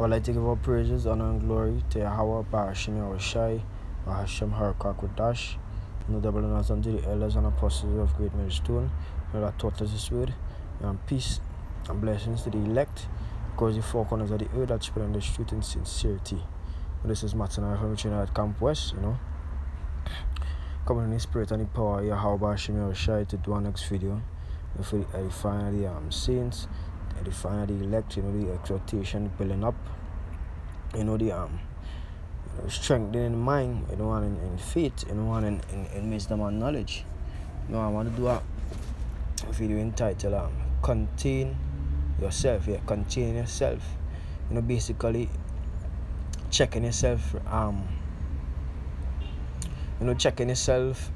I would like to give all praises, honor, and glory to Yahweh, Barashim Yahushai, Bahashem Harakakwadash, double honors unto the elders and apostles of Great Millstone, that taught us this word, and peace and blessings to the elect, because the four corners of the earth that spread on the truth in sincerity. This is Matana from at Camp West, coming in the spirit and the power of Yahweh, Barashim Yahushai, to do our next video, for the edifying of the saints, edifying the elect, the exhortation building up, the strengthening the mind, and in faith, and in wisdom and knowledge. I want to do a video entitled Contain Yourself. Contain yourself. Basically checking yourself, checking yourself,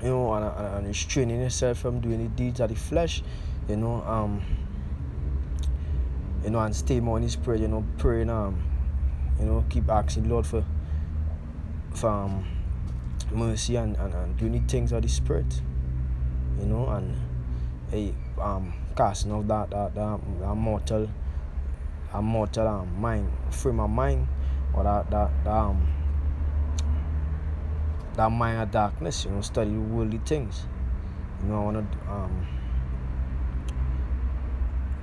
and restraining yourself from doing the deeds of the flesh, and stay more in His prayer, praying, keep asking the Lord for mercy and doing the things of the Spirit, and casting off that mortal mind, frame of mind, or that mind of darkness, study the worldly things. I want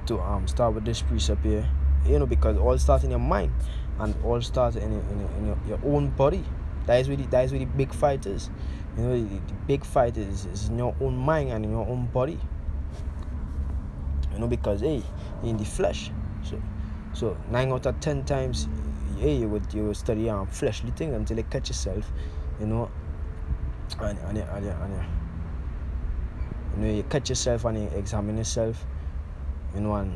to start with this precept here, because all starts in your mind and all starts in your own body. That is where the big fight is. The big fight is in your own mind and in your own body. Because you're in the flesh. So 9 out of 10 times, you would study fleshly things until you catch yourself, and you catch yourself and you examine yourself, and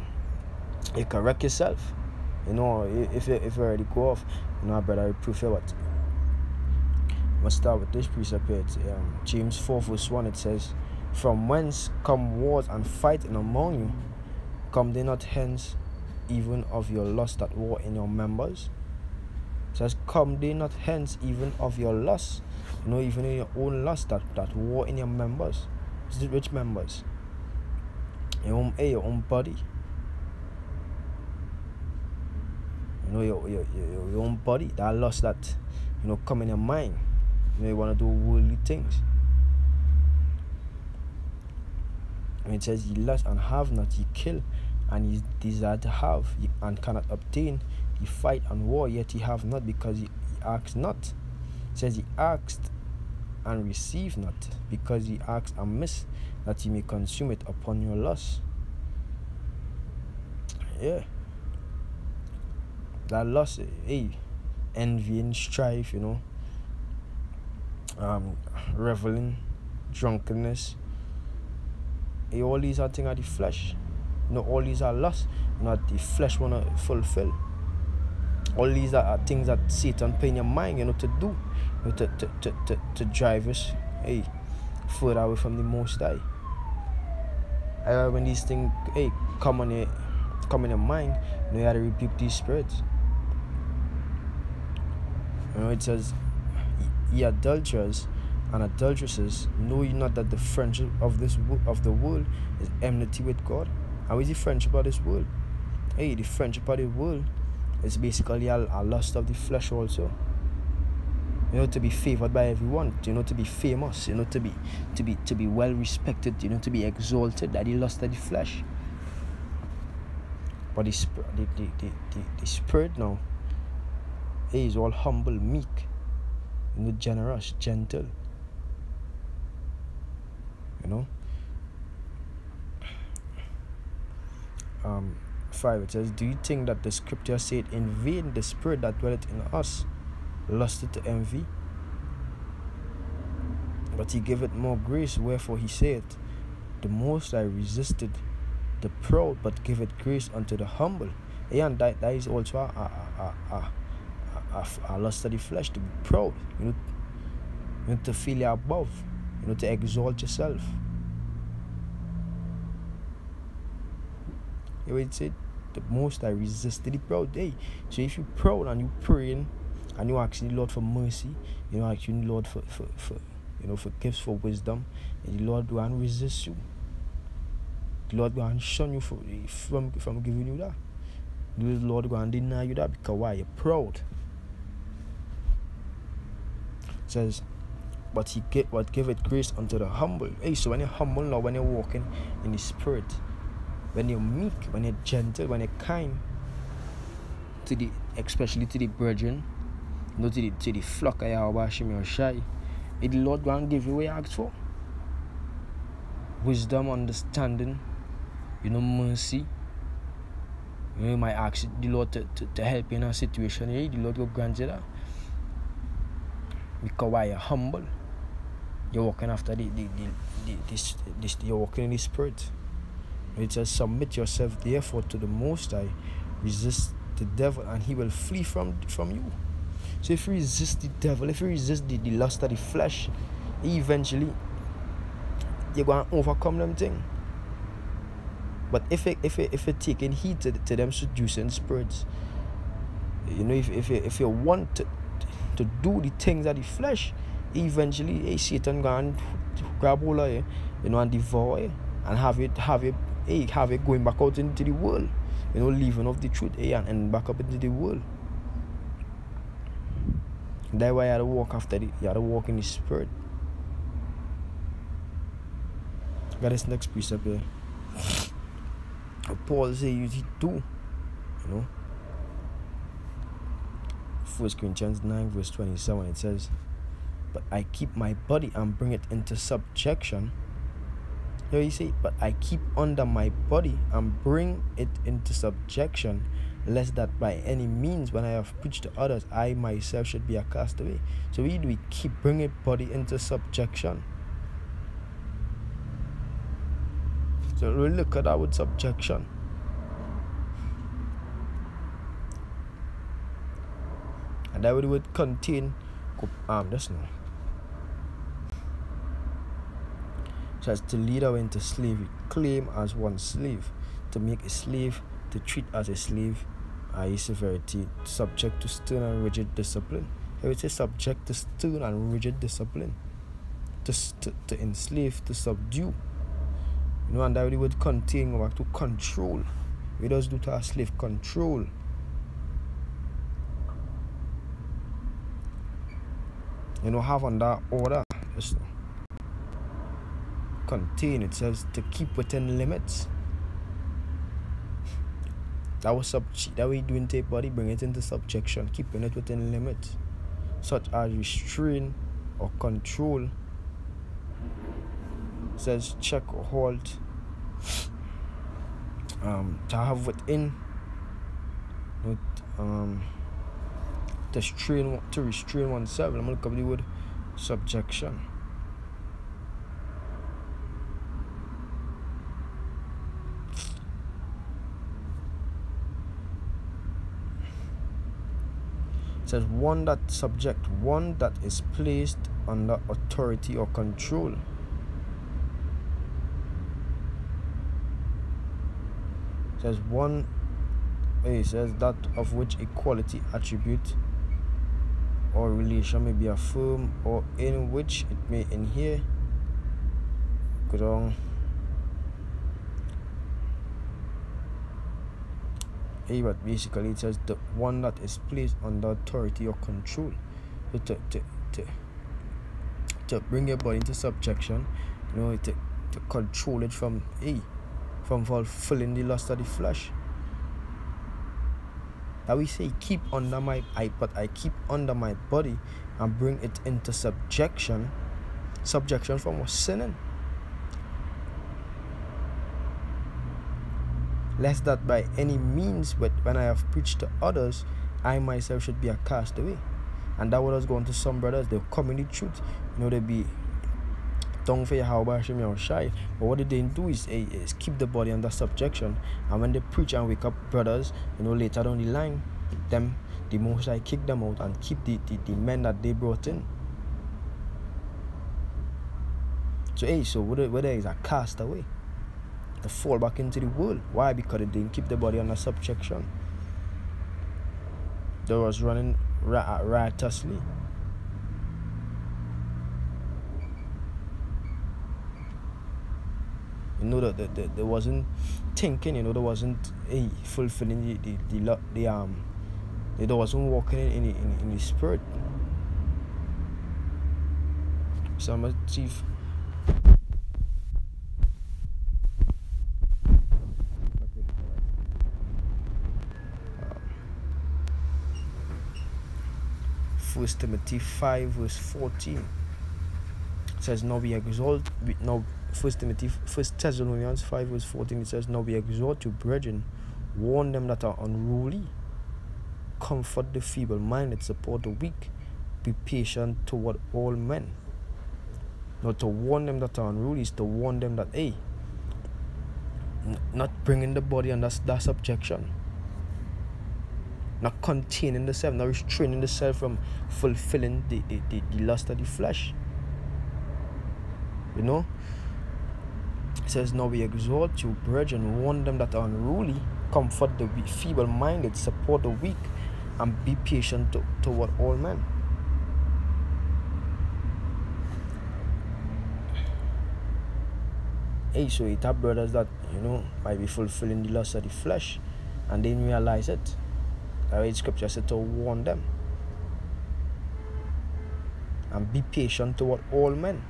you correct yourself. If you already go off, I better reproof you what. I'm gonna start with this precept here. James 4 verse 1, it says, "From whence come wars and fighting among you? Come they not hence even of your lust that war in your members?" It says, "Come they not hence even of your lust?" Even in your own lust that war in your members. Is it which members? Your own body. Your own body. That lust that come in your mind. You want to do worldly things. And it says, "Ye lust and have not, ye kill, and ye desire to have, and cannot obtain. Ye fight and war, yet ye have not, because ye ask not." It says, "Ye asked and receive not, because ye ask amiss, that ye may consume it upon your lust." That lust, envy and strife, reveling, drunkenness. All these are things of the flesh. All these are lust. Not the flesh wanna fulfill. All these are things that Satan put in your mind, to do, to drive us, further away from the Most High. When these things, come in your mind, you have to rebuke these spirits. It says, "Ye adulterers and adulteresses, know ye not that the friendship of the world is enmity with God?" How is the friendship of this world? The friendship of the world is basically a lust of the flesh also. To be favored by everyone, to be famous, to be well respected, to be exalted. That the lust of the flesh. But the spirit now is all humble, meek, generous, gentle. 5, it says, "Do you think that the scripture said, in vain the spirit that dwelleth in us lusted to envy? But he giveth more grace, wherefore he saith, the Most High resisted the proud, but giveth grace unto the humble." And that is also a lust of the flesh, to be proud, to feel you're above, to exalt yourself. It said, the Most High resisted the proud. So if you're proud and you're praying and you're asking the Lord for mercy, asking the Lord for gifts, for wisdom, and the Lord will resist you. The Lord will shun you from giving you that. The Lord go and deny you that because why? You're proud. It says, but he giveth grace unto the humble. Hey, so when you're humble now, when you're walking in the spirit, when you're meek, when you're gentle, when you're kind to the, especially to the brethren, not to the flock of Yahweh Hashem Yoshai, the Lord go and give you what you ask for. Wisdom, understanding, mercy. You might ask the Lord to help you in a situation. Hey, the Lord will grant you that. Because why? You're humble. You're walking after you're walking in the spirit. It says, submit yourself therefore to the Most High, resist the devil, and he will flee from you. So if you resist the devil, if you resist the lust of the flesh, eventually you're going to overcome them things. But if you're taking heed to them seducing spirits, if you want to do the things of the flesh, eventually Satan going to grab hold of you, and devour you, and have it going back out into the world, leaving off the truth, and back up into the world. That's why you have to walk you have to walk in the spirit. Got this next precept here. Paul says you do, 1 Corinthians 9 verse 27, it says, but I keep my body and bring it into subjection. Here you say, but I keep under my body and bring it into subjection, lest that by any means when I have preached to others, I myself should be a castaway. So we keep bringing body into subjection. So we look at that with subjection. And that would contain this now. So as to lead away into slavery, claim as one slave, to make a slave, to treat as a slave, i.e. severity, subject to stern and rigid discipline. I would say subject to stern and rigid discipline, to enslave, to subdue. And that would contain back to control. We just do to a slave control. Have on that order. Just contain, it says to keep within limits. That we doing take body, bring it into subjection, keeping it within limits, such as restrain or control. It says check or halt. To have within, to restrain oneself. I'm gonna look up the word subjection. It says one that is placed under authority or control. It says that of which a quality, attribute, or relation may be affirmed, or in which it may inhere. But basically it says the one that is placed under authority or control. So to bring your body into subjection, to control it from fulfilling the lust of the flesh. That we say keep under but I keep under my body and bring it into subjection from sinning, lest that by any means when I have preached to others, I myself should be a castaway. And that was going to some brothers, they'll come in the truth, they be tongue for Yahweh Hashem Yoshai. But what they didn't do is keep the body under subjection. And when they preach and wake up brothers, later down the line, the Most High kick them out and keep the men that they brought in. So whether is a castaway, to fall back into the world. Why? Because they didn't keep the body under subjection. They was running riotously. You know that there wasn't thinking. You know, there wasn't fulfilling there wasn't walking in the spirit. So I'm a chief. First Timothy 5 verse 14 says, now we exalt. Now First Thessalonians 5 verse 14, it says, now we exhort you, brethren, warn them that are unruly, comfort the feeble-minded, support the weak, be patient toward all men. Now to warn them that are unruly is to warn them that not bringing the body under that subjection, not containing the self, not restraining the self from fulfilling the lust of the flesh. You know, it says, now we exhort you, brethren, warn them that are unruly, comfort the feeble-minded, support the weak, and be patient toward all men. So it have brothers that, you know, might be fulfilling the lust of the flesh and they didn't realize it. The scripture said to warn them and be patient toward all men.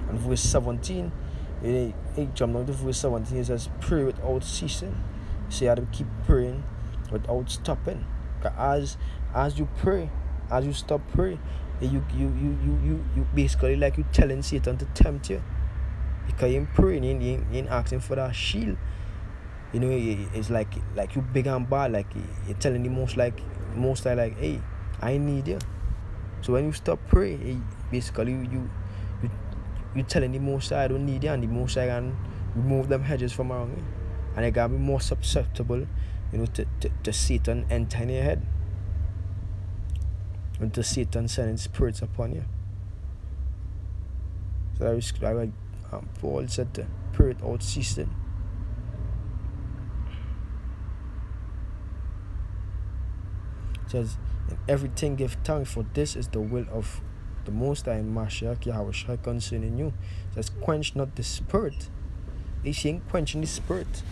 And verse 17, jump down to verse 17, it says, pray without ceasing. So you have to keep praying without stopping. Because as you pray, as you stop praying, you basically like you telling Satan to tempt you. Because you ain't praying, you ain't asking for that shield. You know, it's like you big and bad, like you're telling the most like, hey, I need you. So when you stop praying, basically you telling the Most High I don't need you, and the Most High can remove them hedges from around you, and you gotta be more susceptible, you know, to Satan entering your head, and to Satan sending spirits upon you. So that was like Paul said to pray without ceasing. It says, in everything give thanks, for this is the will of the Most High and Mashiach Yahushua concerning you. It says, quench not the spirit. He's saying quenching the spirit.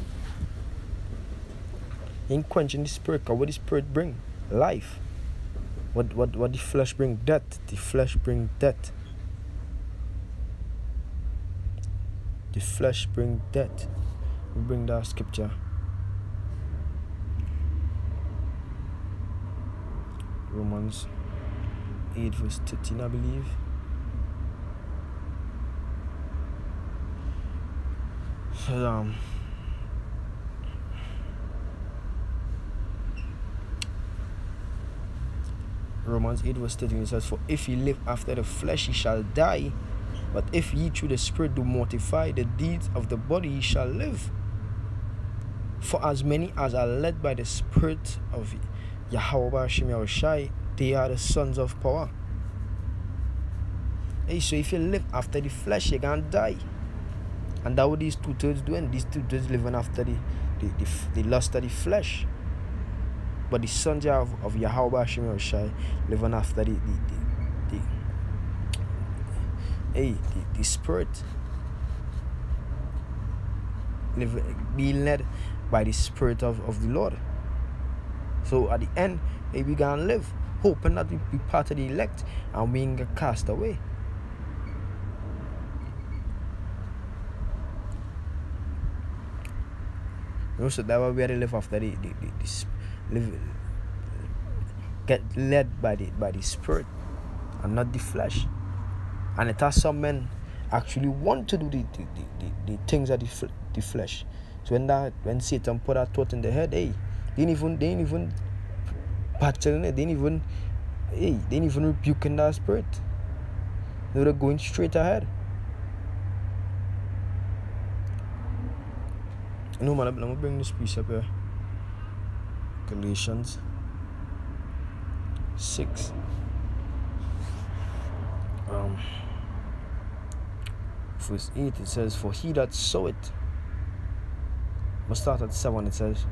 He ain't quenching the spirit, because what the spirit bring? Life. What the flesh bring? Death. The flesh bring death. The flesh bring death. We bring that scripture. Romans 8 verse 13, I believe. Romans 8 verse 13, it says, for if ye live after the flesh, ye shall die. But if ye through the Spirit do mortify the deeds of the body, ye shall live. For as many as are led by the Spirit of Yahweh Hashem Yahushai, they are the sons of power. So if you live after the flesh, you're gonna die. And that's what these two-thirds doing. These two-thirds living after the lust of the flesh. But the sons of Yahweh Hashem Yahushai living after the Spirit, being led by the Spirit of the Lord. So at the end, we gonna live, hoping that we be part of the elect and we ain't get cast away. You know, so that's why we have to live after get led by the Spirit and not the flesh. And it has some men actually want to do the things of the flesh. So when Satan put that thought in their head, they ain't even battling it. They ain't even rebuking that spirit. They're going straight ahead. No man, let me bring this piece up here. Galatians 6. Verse 8, it says, for he that soweth, we'll start at 7, it says,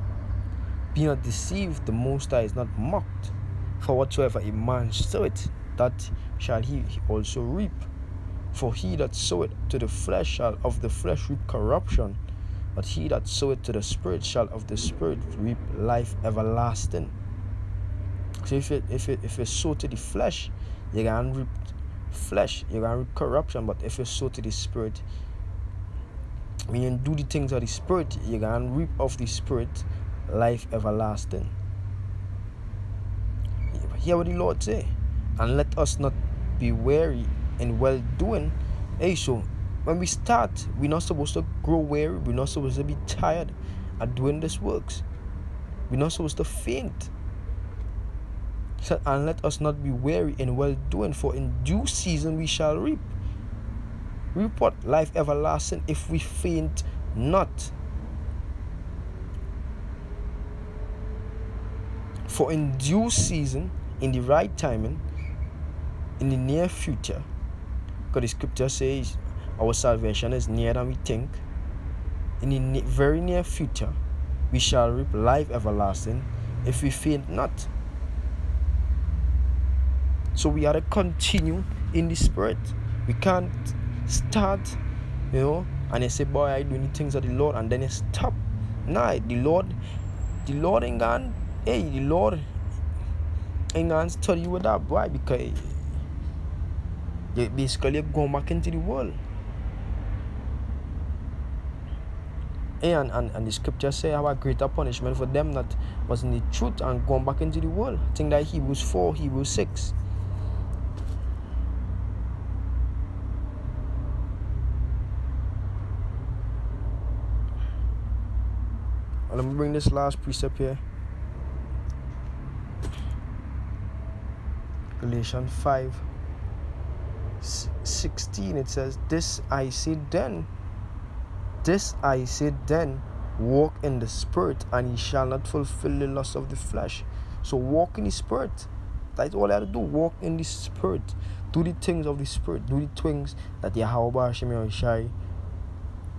be not deceived, the Most High is not mocked. For whatsoever a man soweth, that shall he also reap. For he that soweth to the flesh shall of the flesh reap corruption, but he that soweth to the Spirit shall of the Spirit reap life everlasting. So if you sow to the flesh, you're gonna reap flesh, you're gonna reap corruption. But if you sow to the Spirit, when you do the things of the Spirit, you're gonna reap of the Spirit life everlasting. Hear what the Lord say, and let us not be weary in well doing. Hey, so when we start, we're not supposed to grow weary. We're not supposed to be tired at doing these works. We're not supposed to faint. So, and let us not be weary in well doing, for in due season we shall reap. Reap what? Life everlasting, if we faint not. For in due season, in the right timing, in the near future, because the scripture says our salvation is nearer than we think. In the very near future, we shall reap life everlasting if we faint not. So we are to continue in the Spirit. We can't start, and you say, boy, I do the things of the Lord, and then you stop. Nah, the Lord ain't gone. Hey, the Lord ain't gonna study you with that, boy, because you basically going back into the world. And the scripture say how a greater punishment for them that was in the truth and gone back into the world. I think that Hebrews 4, Hebrews 6. And let me bring this last precept here. Galatians 5:16, it says, This I say then, walk in the Spirit, and ye shall not fulfill the lust of the flesh. So walk in the Spirit. That's all I have to do. Walk in the Spirit. Do the things of the Spirit. Do the things that Yahweh Hashem Yahushai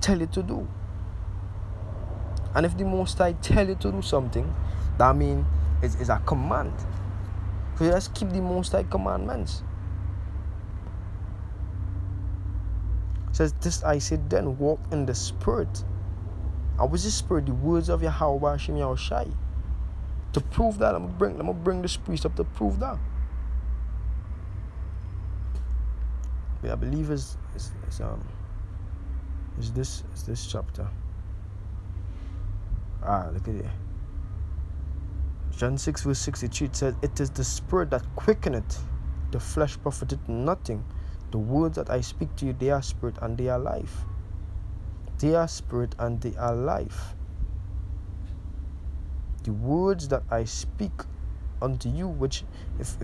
tell you to do. And if the Most High tell you to do something, that means it's a command. So just keep the Most High commandments. It says, This I say then, walk in the Spirit. And with the Spirit, the words of Yahweh Hashem Yahushai. To prove that, I'm gonna bring this precept to prove that. But I believe is this chapter. Look at it. John 6:63, it says, It is the Spirit that quickeneth, the flesh profiteth nothing. The words that I speak to you, they are spirit and they are life. They are spirit and they are life. The words that I speak unto you, which if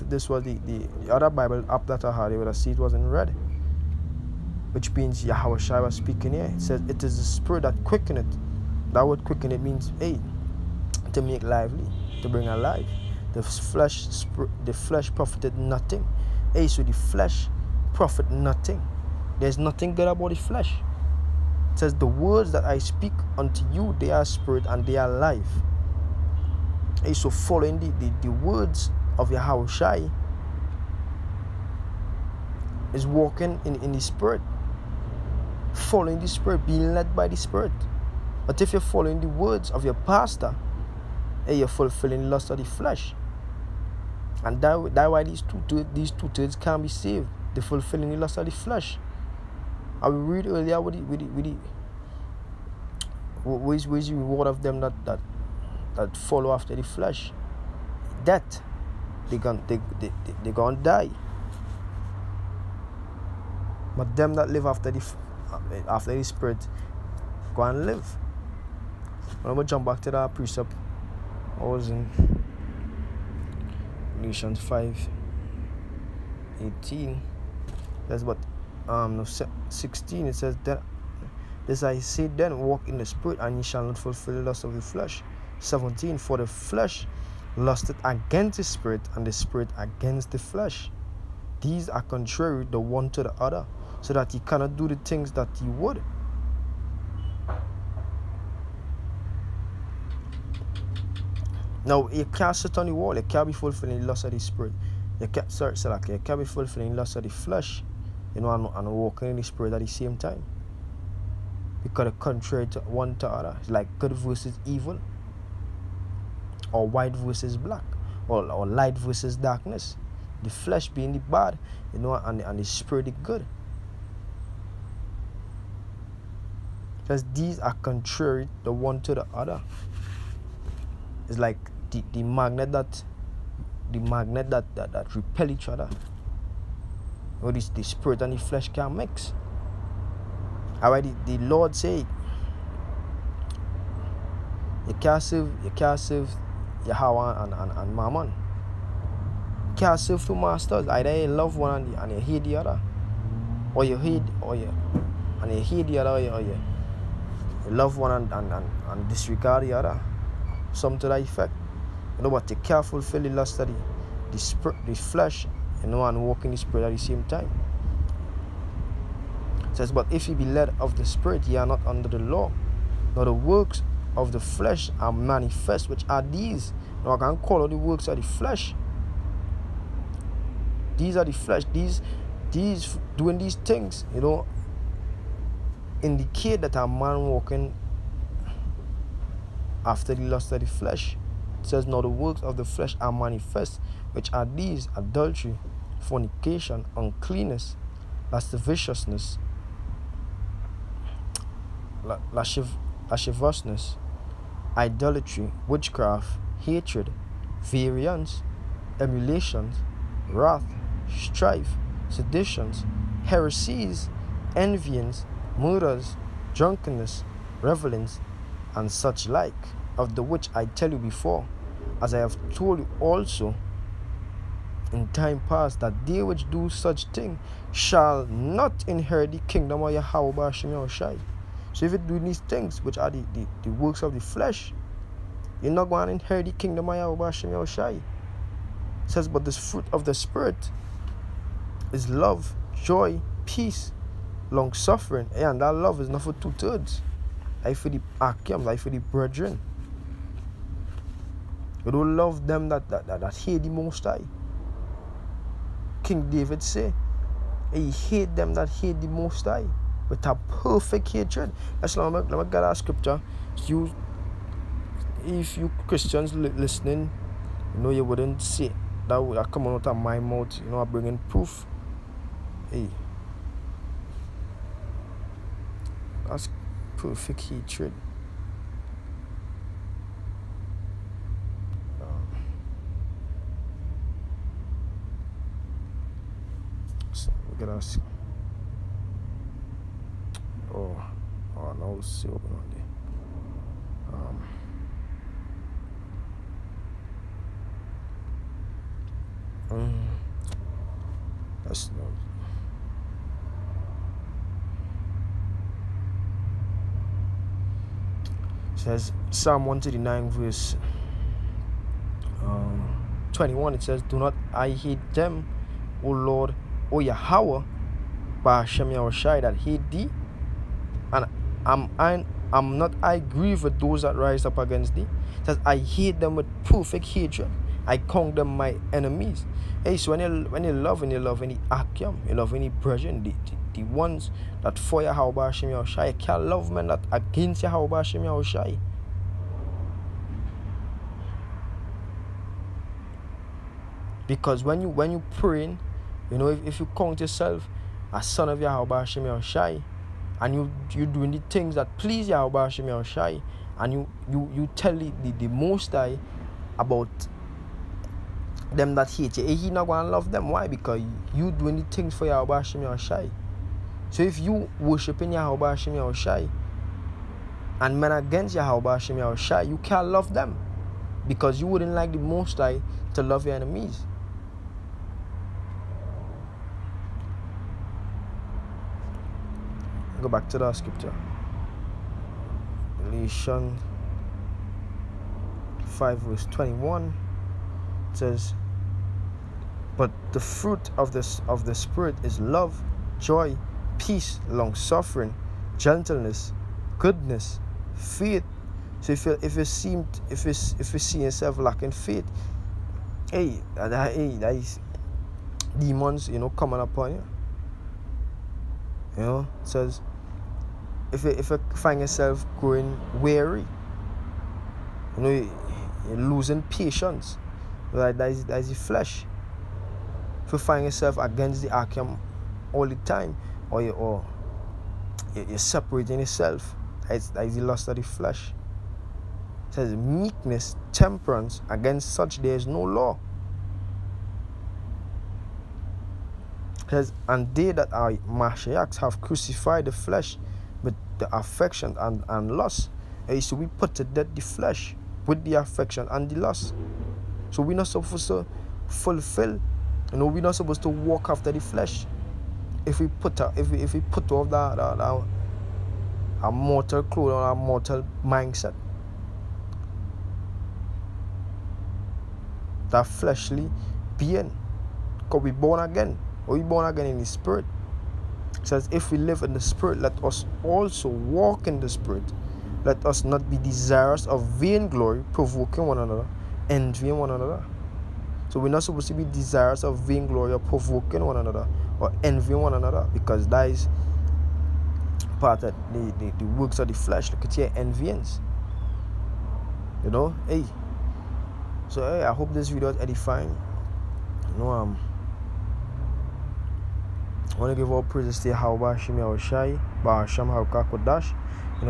this was the other Bible app that I had, you would have seen it wasn't read. Which means Yahweh Shai was speaking here. It says, It is the Spirit that quickeneth. That word quicken, it means, hey, to make lively, to bring alive. The flesh profited nothing. Hey, so the flesh profit nothing. There's nothing good about the flesh. It says, the words that I speak unto you, they are spirit and they are life. Hey, so following the words of Yahweh Shai is walking in the Spirit. Following the Spirit, being led by the Spirit. But if you're following the words of your pastor, hey, you're fulfilling the lust of the flesh. And that's why these two-thirds can't be saved. They're fulfilling the lust of the flesh. I will read earlier what is the reward of them that follow after the flesh. Death. They're gonna die. But them that live after the Spirit go and live. I'm going to jump back to that precept. I was in Galatians 5:18. That's what 16. It says that this I say then, walk in the Spirit, and ye shall not fulfill the lust of the flesh. 17. For the flesh lusteth against the Spirit, and the Spirit against the flesh. These are contrary the one to the other, so that ye cannot do the things that ye would. Now, you can't sit on the wall. You can't be fulfilling the lust of the Spirit. You can't you can't be fulfilling lust of the flesh, and walking in the spirit at the same time. Because they're contrary to one to other. It's like good versus evil, or white versus black, or light versus darkness. The flesh being the bad, and the spirit the good. Because these are contrary the one to the other. It's like the magnet that repel each other. Or the spirit and the flesh can mix. Alright, the Lord said, you can't serve Yahweh and Mammon. You can't serve two masters. Either you love one and you hate the other, or you hate the other, or you love one and disregard the other. Something to that effect. But you can't fulfill the lust of the flesh, and walk in the spirit at the same time. It says, but if you be led of the spirit, ye are not under the law. Now the works of the flesh are manifest, which are these. Now I can call out the works of the flesh. These are the flesh. These doing these things, indicate that a man walking after the lust of the flesh. It says, now the works of the flesh are manifest, which are these: adultery, fornication, uncleanness, lasciviousness, lasciviousness, idolatry, witchcraft, hatred, variance, emulations, wrath, strife, seditions, heresies, envyings, murders, drunkenness, revelings, and such like, of the which I tell you before, as I have told you also in time past, that they which do such thing shall not inherit the kingdom of Yahweh B'Hashem Yahushai. So if you do these things, which are the works of the flesh, you're not going to inherit the kingdom of Yahweh B'Hashem Yahushai. It says, but this fruit of the Spirit is love, joy, peace, long suffering. And that love is not for 2/3. Like for the Akim, like for the brethren. You don't love them that hate the Most High. King David say, he hate them that hate the Most High with a perfect hatred. That's why let me get that scripture. If you Christians listening, you wouldn't say that would come out of my mouth. I bring in proof. Hey, that's perfect hatred. So we gotta see. Oh, no, see what on there. That's not. Says Psalm 139 verse 21. It says, do not I hate them, O Lord, O Yahweh, B'Hashem Yahushai, that hate thee, and am not I grieved with those that rise up against thee. It says, I hate them with perfect hatred. I count them my enemies. Hey, so when you love any Akim, you love any brethren, the ones that for Yahweh B'Hashem Yahushai, you can't love men that against Yahweh B'Hashem Yahushai. Because when you praying, if you count yourself a son of Yahweh B'Hashem Yahushai, and you doing the things that please Yahweh B'Hashem Yahushai, and you tell the Most High about them that hate you, he not gonna love them. Why? Because you doing the things for Yahweh B'Hashem Yahushai. So if you worshiping Yahweh B'Hashem Yahushai and men against Yahweh B'Hashem Yahushai, you can't love them, because you wouldn't like the Most High to love your enemies. Go back to the scripture. Galatians 5 verse 21 says, but the fruit of the Spirit is love, joy, peace, long suffering, gentleness, goodness, faith. So if you see yourself lacking faith, that is demons, coming upon you. It says, if you find yourself growing weary, you're losing patience, that is the flesh. If you find yourself against the Arkham all the time, or you're separating yourself, that is the lust of the flesh. It says, meekness, temperance, against such there is no law. It says, and they that are Mashiachs have crucified the flesh with the affection and lust. So we put to death the flesh with the affection and the lust. So we're not supposed to fulfill, we're not supposed to walk after the flesh. If we put off that our mortal clothes or our mortal mindset, that fleshly being, because we're born again. Or we born again in the Spirit. It says, if we live in the Spirit, let us also walk in the Spirit. Let us not be desirous of vainglory, provoking one another, envying one another. So we're not supposed to be desirous of vainglory or provoking one another or envying one another, because that is part of the works of the flesh. Look at your envyings. So I hope this video is edifying. I want to give all praises to Yahweh Hashem Yahushai, Bahasham Harukah Kodash,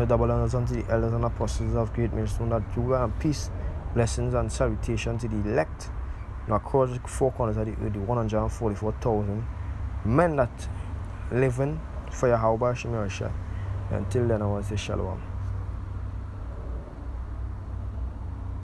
double honors unto the elders and apostles of Great Millstone, that Judah and peace, blessings and salutation to the elect, across the four corners of the 144,000 men that living for Yahweh Hashem Yahushai. Until then, I want to say shalom.